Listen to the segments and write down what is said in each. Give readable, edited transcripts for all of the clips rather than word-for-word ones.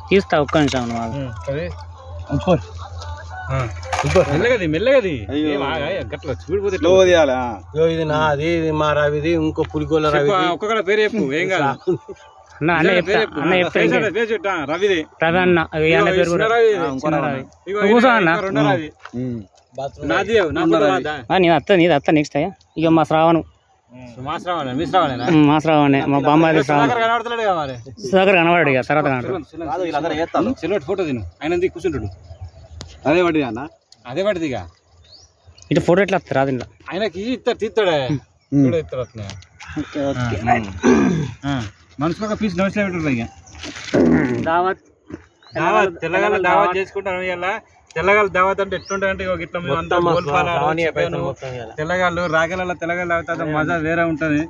తీస్తా ఒక్క నిమిషం మెల్లగది ఇది నాది ఇది మా రవిది ఇంకో పులిగోల రవి ఒక్కొక్క పేరు చెప్పు ఏం కాదు రవిది రవి అన్న నీది అత్త నెక్స్ట్ అయ్యా ఇక మా శ్రావణం మా శ్రావణే మా బామ్మాది సుధాకర్ కనబడాడు ఇక తర్వాత కనబడు ఫోటో తిను ఆయన కూర్చుంటాడు అదే పడిది ఇక ఇటు ఫోటో ఎట్లా వస్తారు అది ఆయనకి తీస్తాడే మనసులో ఒక పీస్ నమస్తే పెట్టారు ఇక దావత్ తెల్లగాల దావత్ చేసుకుంటాను ఇలా తెల్లగాలు దావత్ అంటే ఎట్లుంటాయి అంటే ఇట్లా తెల్లగాళ్ళు రాగల తెల్లగాలు తాగుతా మజా వేరే ఉంటది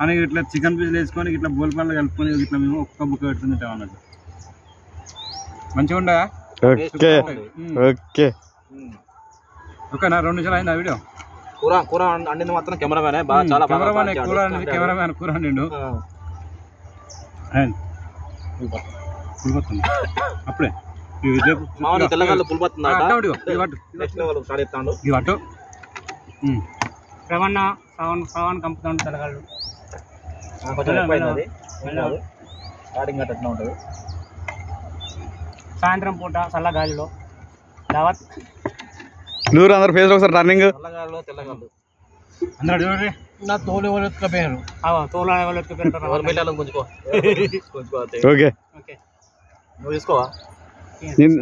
అని ఇట్లా చికెన్ పీస్ వేసుకొని ఇట్లా బోల్పాలు కలుపుకొని ఇట్లా మేము ఒక్క బుక్క పెడుతుంటాం అన్నట్టు మంచిగా ఉండగా ఓకేనా 2 నిమిషాలు అయింది ఆ వీడియో కూర అండింది మాత్రం కెమెరామెన్ కూర అండిండు అప్పుడే తెల్లగాళ్ళు పులిపోతుంది శ్రావణ్ కంపుతాడు తెల్లగాళ్ళు సాయంత్రం పూట చల్ల గాలిలో దావత్ నూరు అందరు ఫేస్ ఒకసారి టర్నింగ్ నా తోలు ఎవరు ఎత్తుకపోయారు తోలు ఓకే నువ్వు తీసుకోవా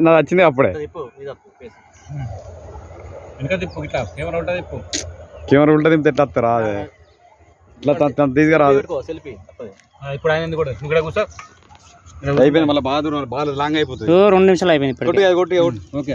నాది వచ్చింది అప్పుడే కెమెరా ఉంటుంది ఎట్లా వస్తారా అదే ఇట్లా తీసుకురాదు ఇప్పుడు ఆయన కూడా కూర్చో అయిపోయింది మళ్ళీ బాగా లాంగ్ అయిపోతుంది 2 నిమిషాలు అయిపోయింది ఓకే